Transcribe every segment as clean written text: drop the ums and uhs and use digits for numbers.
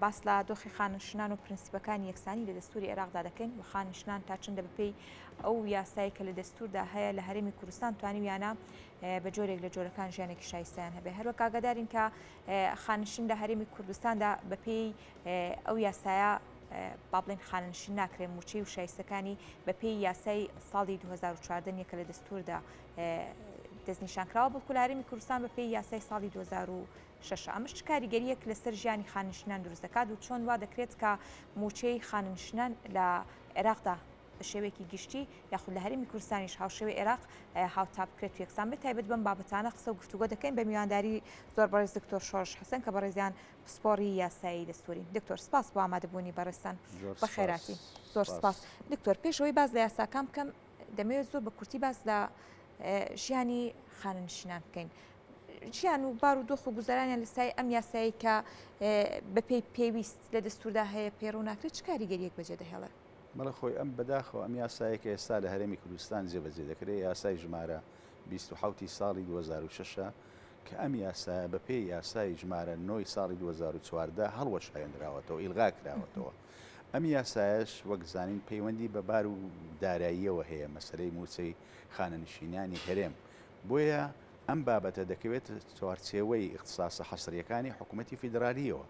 باس لە دۆخی خانشنان و پرینسیپەکانی یەکسانی لە دەستوری عێراقدا دەکەین و خانشنان تا چەندە بەپێی ئەو یاسایی کە لە دەستوردا هەیە لە هەرێمی کوردستان توانیویانە بە جۆرێک لە جۆرەکان ژیانێکی شایستیان هەبێ. هەروە کاگادارین کە خانشین لە هەرێمی کوردستاندا بەپێی ئەو یاسایە با بڵێن خانشین ناکرێن موچەی و شایستەکانی بەپێی یاسای ساڵی 2014 کە لە دەستوردا دەستنیشانکراوە بڵکو لە هەرێمی کوردستان بەپێی یاسای ساڵی 2006. ئەمەش چ کاریگەریەک لەسەر ژیانی خانشینان دروست دەکات و چۆن وا دەکرێت کە موچەی خانشینان لە عێراقدا بە شێوەیەکی گشتی یاخود لە هەرێمی کوردستانیش هاوشێوەی عێراق هاوتاب بکرێت و یەکسان بێت. تایبەت بەم بابەتانە قسە و گفتوگۆ دەکەین بە میوانداری زۆر بەڕێز دکتۆر شۆڕش حەسەن کە بەڕێزیان پسپۆڕی یاسایی دەستوری. دکتۆر سپاس بۆ ئامادەبوونی بەڕێستان بە خێراتی. زۆر سپاس. دکتۆر پێشەوەی باز لە یاساکان بکەم دەمەوێت زۆر بە کورتی باز لە ژیانی خانشینان بکەین. ژیان و بار و دۆخ و گوزەرانیان لەسای ئەم یاسایی کە بەپێی پێویست لە دەستوردا هەیە پێڕوو ناکرێت چ کاریگەریەک بەجێ دەهێڵێت؟ بەڵێ خۆی ئەم بەداخەوە ئەم یاسایە کە ئێستا لە هەرێمی کوردستان جێبەجێ دەکرێت یاسای ژمارە 27 ساڵی 2006 کە ئەم یاسایە بەپێی یاسای ژمارە 9 ساڵی 2014 هەڵوەشایەنراوەتەوە ئیلغا کراوەتەوە. ئەم یاسایش وەک زانین پەیوەندی بە بار و داراییەوە هەیە مەسلەی موچەی خانەنشینانی هەرێم. بۆیە ئەم بابەتە دەکەوێت چوارچێوەی اختصاسە حەسریەکانی حکوومەتی فیدرالیەوە.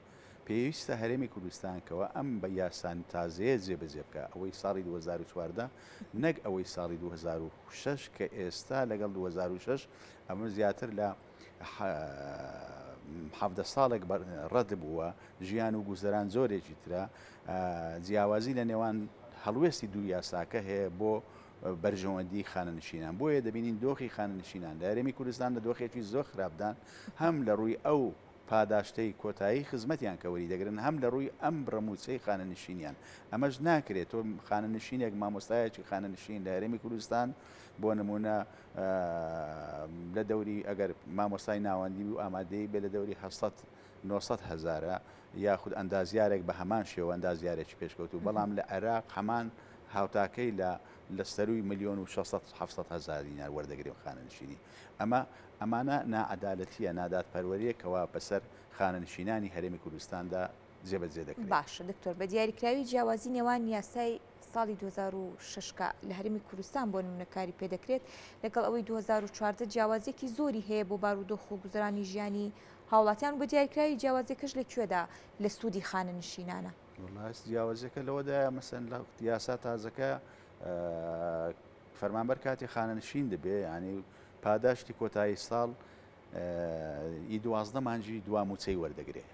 پێویستە هەرێمی کوردستانکەوە ئەم بە یاسان تازەیە جێبەجێ بکە ئەوەی ساڵی 2014 نەک ئەوەی ساڵی 2006 کە ئێستا لەگەڵ 2006 ئەمە زیاتر لە 17 ساڵێک ڕەت بووە ژیان و گوزەران زۆرێکی ترە جیاوازی لە نێوان هەڵوێستی دوو یاساکە هەیە بۆ بەرژەوەندی خانەنشینان. بۆیە دەبینین دۆخی خانەنشینان لە هەرێمی کوردستان لە دۆخێکی زۆر خراپدان هەم لە ڕووی ئەو پاداشتەی کۆتایی خزمەتیان کەوەری دەگرن هەم لە ڕووی ئەم ڕەموچەی خانەنشینیان. ئەمەش ناکرێت تۆ خانەنشینێک مامۆستایەکی خانەنشین لە هەرێمی کوردستان بۆ نمونە لە دەوری ئەگەر مامۆستای ناوەندی و ئامادەی بێ لە دەوری 900 هزارە یاخود ئەندازیارێک بە هەمان شێوە ئەندازیارێکی پێشکەوت و بەڵام لە عێراق هەمان هاوتاکەی لە سەروی 1,700,000 دینار وەردەگرێ خانەنشینی. ئەمانە نائەدالەتیە نادادپەروەریەکەوە بەسەر خانەنشینانی هەرێمی کوردستاندا جێبەجێ دەکرێت. باشە دکتۆر بە دیاریکراوی جیاوازی نێوان یاسای ساڵی 2006 لە هەرێمی کوردستان بۆ نمونەکاری پێدەکرێت لەگەڵ ئەوەی 2014 جیاوازێکی زۆری هەیە بۆ بارودۆخ و گوزەرانی ژیانی هاوڵاتیان. بۆ دیاریکراوی جیاوازەکەش لەکوێدا لە سوودی خانەنشینانە؟ جیاوازەکە لەوەدا مەسەن لە یاسا تازەکە فەرمانبەر کاتی خانەنشین دەبێ ینی پاداشتی کۆتایی ساڵ 12 مانجی دوا موچەی وەردەگرێ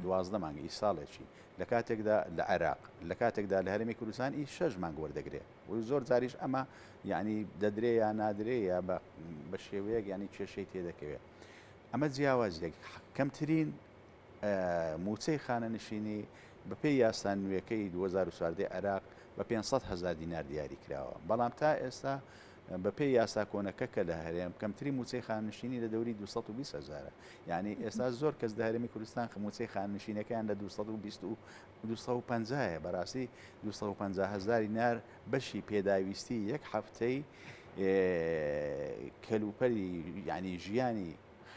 12 مانگی ساڵێکی لە کاتێکدا لە عێراق لە کاتێکدا لە هەرێمی کوردستان 6 مانگ وەردەگرێ و زۆر جاریش ئەمە یعنی دەدرێ یا نادرێ یا بە شێوەیەک ینی کێشەی تێدەکەوێت. ئەمە جیاوازێک کەمترین موچەی خانەنشینی بەپێی یاسان نوێەکەی 2014 عێراق بە 500,000 دینار دیاری کراوە. بەڵام تا ئێستا بەپێی یاسا کۆنەکە کە لە هەرێم کەمتری موچەی خاننشینی لە دەوری 220,000 یعنی ئێستا زۆر کەس لە هەرێمی کوردستان موچەی خاننشینەکان لە 250 بەڕاستی 250,000 دینار بەشی پێداویستی یەک هەفتەی کەلوپەری یعنی ژیانی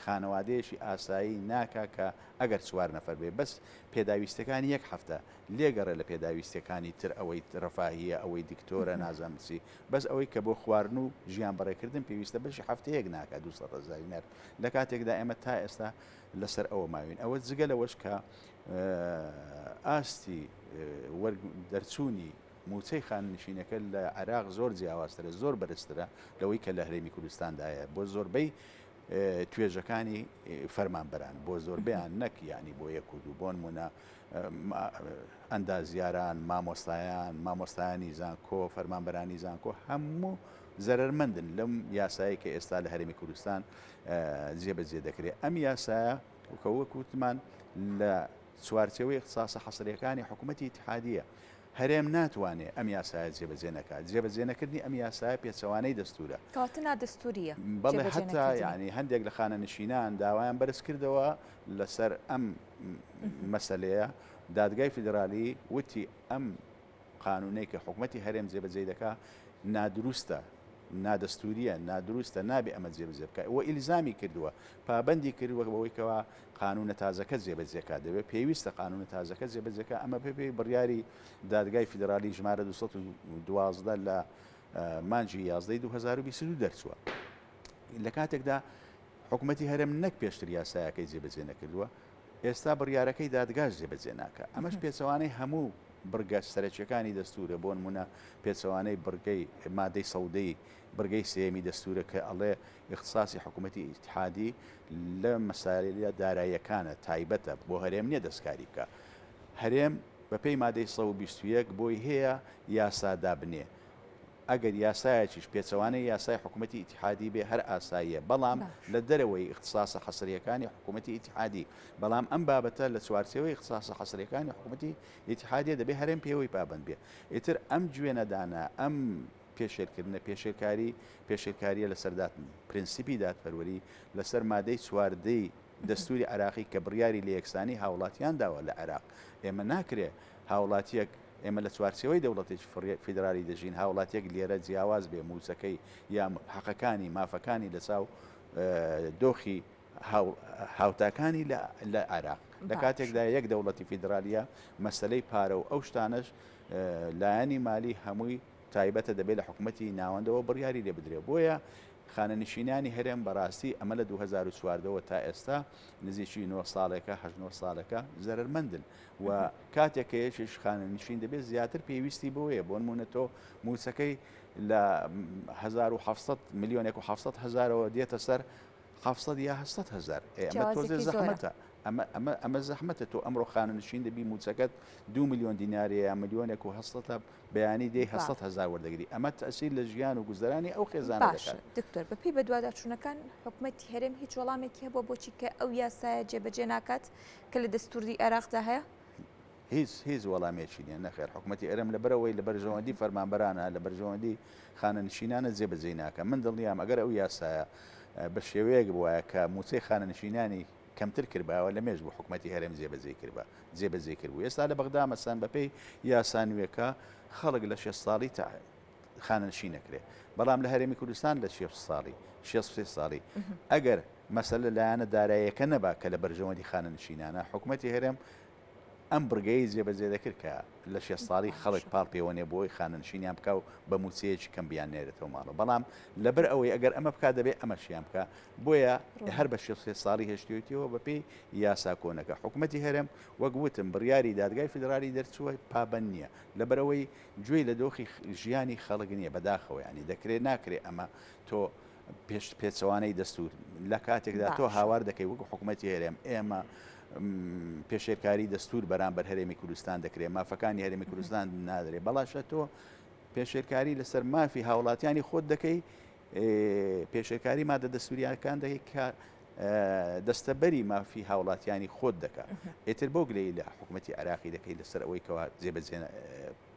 خانەوادەیەشی ئاسایی ناکا کە ئەگەر 4 نەفەر بێ بەس پێداویستەکانی یەک هەفتە لێگەڕێ لە پێداویستەکانی تر ئەوەی ڕەفاهیە ئەوەی دکتۆرە نازانچی بەس ئەوەی کە بۆ خواردن و ژیان بەڕێکردن پێویستە بەشی هەفتەیەک ناکە 200,000 دینار لە کاتێکدا ئێمە تا ئێستا لەسەر ئەوە ماوین. ئەوە جگە لەوەش کە ئاستی دەرچوونی موچەی خاننشینەکە لە عێراق زۆر جیاوازترە زۆر بەرزترە لەوەی کە لە هەرێمی کوردستاندایە بۆ زۆربەی توێژەکانی فەرمانبەران بۆ زۆربیان نەک ینی بۆ یەک و دوو بۆ نمونە ئەندازیاران مامۆستایانی زانکۆ فەرمانبەرانی زانکۆ هەموو زەرمەندن لەم یاسایی کە ئێستا لە هەرێمی کوردستان جێبەجێ دەکرێت. ئەم یاسایە وەک وتمان لە چوارچێوەی اختصاسە حەسریەکانی حکوومەتی ئیتحادیە هەرێم ناتوانێت ئەم یاسایە جێبەجێ نەکات. جێبەجێ نەکردنی ئەم یاسایە پێچەوانەی دەستورە کاتنا دەستوریە بەڵێ حتا ینی هەندێک لە خانەنشینان داوایان بەرز کردەوە لەسەر ئەم مەسەلەیە دادگای فیدرالی وتی ئەم قانونەی کە حکوومەتی هەرێم جێبەجێ دەکات نادروستە نادەستوریە نادروستە نابێ ئەمە جێبەجێ بکە وە ئیلزامی کردووە پابندی کردووە بەوەیکەوە قانونە تازەکە جێبەجێکا دەبێت پێویستە قانونە تازەکە جێبەجێکە ئەمە پێی بڕیاری دادگای فیدرالی ژمارە 212 لە مانجی 11 2022 دەرچووە لە کاتێکدا حکوومەتی هەرێم نەک پێشتر یاسایەکەی جێبەجێ نەکردووە ئێستا بڕیارەکەی دادگاش جێبەجێ ناکە ئەمەش پێچەوانەی هەموو بڕگە سەرچیەکانی دەستورە بۆ نمونە پێچەوانەی بڕگەی مادەی سەودەی بڕگەی سێمی دەستورە کە ئەڵێ اختصاصی حکوومەتی ئیتحادی لە مەسائلە داراییەکانە تایبەتە بۆ هەرێم نییە دەستکاری بکە هەرێم بەپێی مادەی 121 بۆی هەیە یاسادا بنێ ئەگەر یاسایەکیش پێچەوانەی یاسای حکوومەتی ئیتحادی بێ هەر ئاساییە بەڵام لە دەرەوەی اختصاصە حەسریەکانی حکوومەتی ئیتحادی بەڵام ئەم بابەتە لە چوارچەوەی اختصاصە حەسریەکانی حکوومەتی ئیتحادیە دەبێ هەرێم پێوەی پابند بێ ئیتر ئەم گوێنەدانە ئەم پێشێرکردنە پێشێرکاریە لەسەردات پرینسیپی دادپەروەری لەسەر مادەی چواردەی دەستوری عراقی کە بڕیاری لە یەکسانی هاوڵاتیان داوە لە عێراق ئێمە ناکرێ هاوڵاتیەک ئێمە لە چوارچەوەی دەوڵەتێکی فیدرالی دەژین هاوڵاتیەک لێرە جیاواز بێ موچەکەی یا حەقەکانی مافەکانی لە چاو دۆخی هاوتاکانی لە عێراق لە کاتێکدا یەک دەوڵەتی فیدرالیە مەسلەی پارە و ئەو شتانش لایەنی مالی هەمووی تایبەتە دەبێت لە حکوومەتی ناوەندەوە بڕیاری لێ بدرێ بۆیە خانەنشینانی هەرێم بەڕاستی ئەمە لە 2014ەوە تا ئێستا نزیکی 9 ساڵێکە 8 ساڵەکە زەرمەندن و کاتێکە یەکیش خانەنشین دەبێت زیاتر پێویستی بۆیە بۆ نمونە تۆ موچەکەی لە 1700 میلیۆنێک و 700 هزارەوە دێتە سەر 700 یا 800 هزار ئەمە تۆزێ زەحمەتە ئەمە زەحمەتە تۆ ئەمڕۆ خانەنشین دەبی موچەکەت 2 میلیۆن دیناریە یا میلیۆنێک و 800 بەیانی دێ 800 هزار وەردەگری ئەمە تەسیر لە ژیان و گوزەرانی ئەو خێزانە دەکات دکتۆر بەپی بە دوواداچوونەکان حکوومەتی هەرێم هیچ وەڵامێکی هەبووە بۆچی کە ئەو یاسایە جێبەجێ ناکات کە لە دەستوری عێراقدا هەیە هیچ وەڵامێکی نیە نەخێر حکوومەتی ئەرێم لە بەرەوەی لە بەرژەوەندی فەرمانبەرانە لە بەرژەوەندی خانەنشینانە جێبەجێ ناکە من دڵنیام ئەگەر ئەو یاسایە بە شێوەیەک بووە کە موچەی خانەنشینانی کەمتر کردبەوە لە مێژ بۆ حکوومەتی هەرێم جێبەجێ کردبوو ئێستا لە بەغدا مەسەن بەپێی یاسانوێکە خەڵک لە 6 ساڵی خانەنشین نەکرێ بەڵام لە هەرێمی کوردستان لە 6 ساڵی ئەگەر مەسەلە لایەنە داراییەکە نەبا کە لە بەرژەوەندی خانەنشینانە حکوومەتی هەرێم ئەم بڕگەی جێبەجێ دەکرد کە لە 6 ساڵی خەڵک پاڵ پەیوەنێ بۆی خانەنشینیان بکە و بە موچەیەکی کەم بیان نێرێتەوە ماڵە بەڵام لەبەر ئەوەی ئەگەر ئەمە بک دەبێت ئەمەشیان بکە بۆیە هەر بە 6 ساڵی هێشتوێتەوە بەپێی یاسا کۆنەکە حکوومەتی هەرێم وەک وتم بڕیاری دادگای فیدرالی دەرچووە پابەند نییە لەبەرەوەی گوێی لە دۆخی ژیانی خەڵک نییە بەداخەوە ینی دەکرێت ناکرێت ئەمە تۆ پێچەوانەی دەستور لە کاتێکدا تۆ هاوار دەکەی وەکو حکوومەتی هەرێم ئێمە پێشێرکاری دەستور بەرامبەر هەرێمی کوردستان دەکرێت مافەکانی هەرێمی کوردستان نادرێت بەڵاشە تۆ پێشێرکاری لەسەر مافی هاوڵاتیانی خۆت دەکەی پێشێرکاری مادە دەستوریەکان دەکەی کە دەستەبەری مافی هاوڵاتیانی خۆت دەکات ئێتر بۆ گلەی لە حکوومەتی عراقی دەکەی لەسەر ئەوەی کەوا جێبەجێ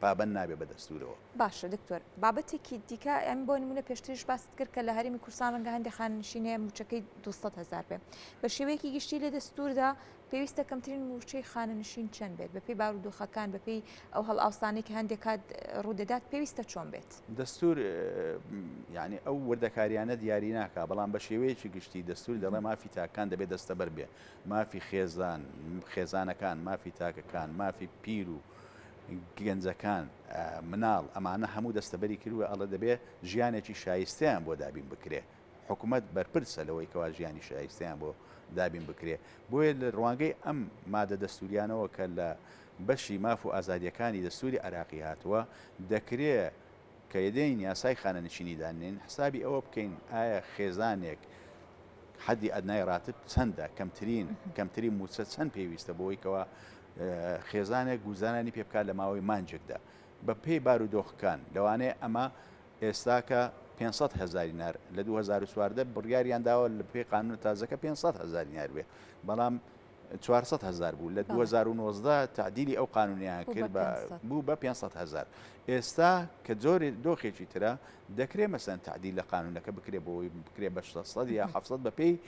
پابەند نابێت بە دەستورەوە باشە دکتۆر بابەتێکی دیکە ئەم بۆ نمونە پێشتریش باست کرد کە لە هەرێمی کوردستان ڕەنگە هەندێک خانەنشینەیە موچەکەی 200 هزار بێ بە شێوەیەکی گشتی لە دەستوردا پێویستە کەمترین موچەی خانەنشین چەند بێت بەپێی بارودۆخەکان بەپێی ئەو هەڵ ئاوسانەی کە هەندێک کات ڕوودەدات پێویستە چۆن بێت دەستور یعنی ئەو وردەکاریانە دیاری ناکە بەڵام بە شێوەیەکی گشتی دەستور دەڵێ مافی تاکان دەبێت دەستەبەر بێ مافی خێزانەکان مافی تاکەکان مافی پیر و گەنجەکان مناڵ ئەمانە هەموو دەستەبەری کردووە ئەڵە دەبێت ژیانێکی شایستیان بۆ دابین بکرێ حکوومەت بەرپرسە لەوەی کەوا ژیانی شایستیان بۆ دابین بکرێ بۆیە لە ڕوانگەی ئەم مادە دەستوریانەوە کە لە بەشی ماف و ئازادیەکانی دەستوری عراقی هاتووە دەکرێت کە یدەین یاسای خانەنشینی دانێن حسابی ئەوە بکەین ئایا خێزانێک حەدی ئەدنای ڕاتب چەندە کەمترین موچە چەند پێویستە بۆی کەوا خێزانێک گوزانانی پێ بکات لە ماوەی مانجێکدا بە پێی بارودۆخەکان لەوانەیە ئەمە ئێستاکە 500 هزار دینار لە 2014 بڕیاریان داوە لە پێی قانون تازەکە 500 هزار دینار بێ بەڵام 400 هزار بوو لە 2019 تعدیلی ئەو قانونیان کرد بوو بە 500 هزار ئێستا کە جۆری دۆخێکی ترە دەکرێت مەسەن تعدیل لە قانونەکە بکرێت بۆی بکرێت بە 600 یا 700 بە پێی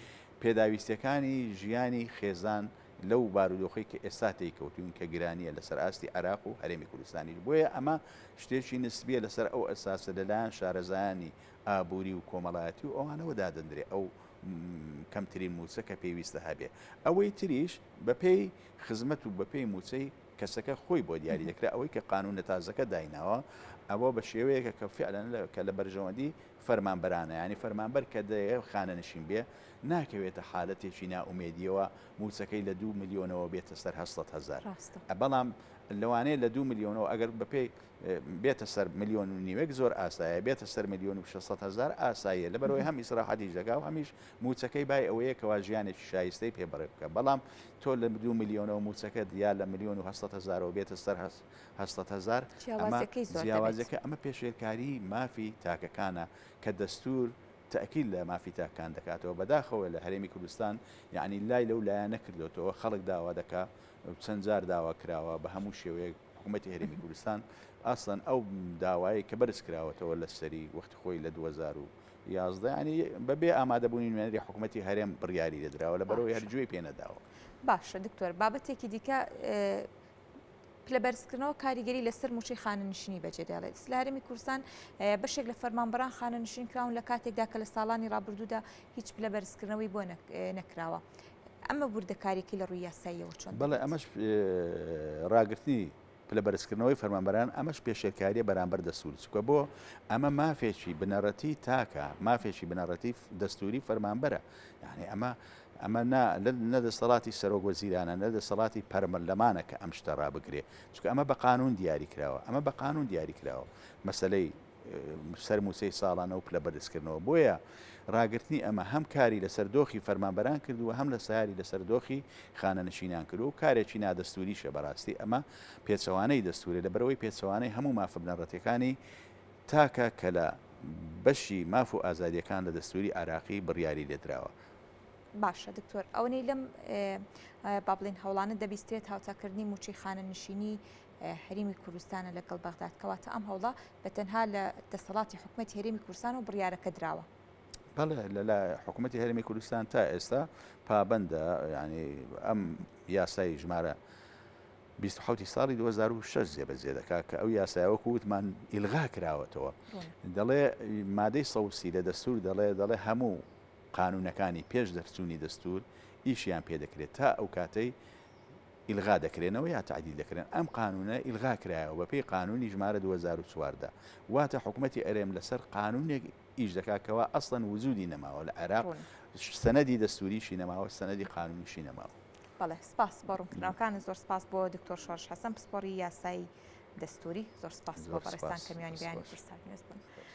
پێداویستەکانی ژیانی خێزان لەو بارودۆخی کە ئێستا تێککەوتون کە گرانیە لەسەر ئاستی عراق و هەرێمی کوردستانی بۆیە ئەمە شتێکی نسبیە لەسەر ئەو ئەساسە لەلایەن شارەزایانی ئابووری و کۆمەڵایەتی و ئەوانەوە دادەندرێ ئەو کەمترین موچە کە پێویستە هەبێ ئەوەی تریش بەپێی خزمەت و بەپێی موچەی کەسەکە خۆی بۆ دیاری دەکرێت ئەوەی کە قانونە تازەکە دایناوە ئەوە بە شێوەیەکە کە فعلەن کە لە بەرژەوەندی فەرمانبەرانە ینی فەرمانبەر کە دەیە خانە نشین بێ ناکەوێتە حالەتێکی ناومێدیەوە موچەکەی لە 2 ملیۆنەوە بێتە سەر 800,000 بەڵام لەوانەیە لە 2 ملیۆنەوە ئەگەر بەپێی بێتە سەر 1.5 ملیۆن زۆر ئاسایە بێتە سەر 1,600,000 ئاساییە لەبەرەوەی هەم ئیسراحەتیش دەکا و هەمیش موچەکەی بای ئەوەیە کەوا ژیانێکی شایستەی پێبڕێ بکە بەڵام تۆ لە 2 ملیۆنەوە موچەکەت یا لە 1,700,000 بێتە سەر 800,000 جیاوازەکە ئەمە پێشێرکاری مافی تاکەکانە کە دەستور تأکیل لە مافی تاکان دەکاتەوە بەداخەوە لە هەرێمی کوردستان یعنی لای لەو لایە نەکردوێتەوە خەڵک داوا دەکا چەند جار داوا کراوە بە هەموو شێوەیە حکوومەتی هەرێمی کوردستان ئاسڵەن ئەو داوایی کە بەرز کراوەتەوە لە سەری وەختی خۆی لە 2011 ینی بەبێ ئامادەبوونی نوێنەری حکوومەتی هەرێم بڕیاری دەدراوە لە بەرەوەی هەرگوێی پێنەداوە. باشە دکتۆر بابەتێکی دیکە پلەبەرزکردنەوە کاریگەری لەسەر موچەی خانەنشینی بەجێداڵێت لە هەرێمی کوردستان بەشێک لە فەرمانبەران خانەنشین کراون لە کاتێکدا کە لە ساڵانی ڕابردوودا هیچ پلەبەرزکردنەوەی بۆ نەکراوە ئەمە بوردەکارێکی لە ڕووی یاساییەوە چۆن؟ بەڵێ ئەمەش ڕاگررتنی پلەبەرزکردنەوەی فەرمانبەران ئەمەش پێشێکاریە بەرامبەر دەستور چکە بۆ ئەمە مافێکی بنەڕەتی تاکە مافێکی بنەڕەتی دەستوری فەرمانبەرە یعنی ئەمە نەدەسەڵاتی سەرۆک وەزیرانە نەدەسەڵاتی پەرمەلەمانە کە ئەم شتە ڕابگرێ چکە ئەمە بە قانون دیاری کراوە ئەمە بە قانون دیاری کراوە مەسلەی سەر موچەی ساڵانە و پلەبەرزکردنەوە بۆیە ڕاگررتنی ئەمە هەم کاری لەسەر دۆخی فەرمانبەران کردووە هەم لە ساری لەسەر دۆخی خانەنشینان کردو و کارێکی نادەستوریشە بەڕاستی ئەمە پێچەوانەی دەستورێ لە بەرەوەی پێچەوانەی هەموو مافە بنەڕەتەکانی تاکە کە لە بەشی ماف و ئازادیەکان لە دەستوری عراقی بڕیاری لێدراوە. باشە دکتۆر ئەوەی لەم با بڵێن هەوڵانە دەبیسترێت هاوتاکردنی موچەی خانەنشینی هەرێمی کوردستانە لەگەڵ بەغداد کەواتە ئەم هەوڵە بە تەنها لە دەسەڵاتی حکوومەتی هەرێمی کوردستان و بڕیارەکە دراوە. بەڵێ لە حکوومەتی هەرێمی کوردستان تا ئێستا پابندە ینی ئەم یاسای ژمارە 27 ساڵی 2006 جێبەجێ دەکات کە ئەو یاسایەوەکو وتمان ئیلغا کراوەتەوە دەڵێ مادەی سەوسی لە دەستور دەڵێ هەموو قانونەکانی پێش دەرچوونی دەستور ئیشیان پێ دەکرێت تا ئەو کاتەی ئیلغا دەکرێنەوە یا تعدیل دەکرێن ئەم قانونە ئیلغا کرایەوە بەپێی قانونی ژمارە 2014 واتە حکوومەتی ئەرێم لەسەر قانونێک ئیش دەکاتکەوە ئەسڵەن وجودی نەماوە لە عێراق سەنەدی دەستوریشی نەماوە سەنەدی قانونیشی نەماوە. بەڵێ سپاس بۆ ڕوونکردنەوەکانت زۆر سپاس بۆ دکتۆر شۆرش حەسەن پسپۆڕی یاسایی دەستوری زۆر سپاس بۆ بەڕێستان کە میوانی بیانی پرسان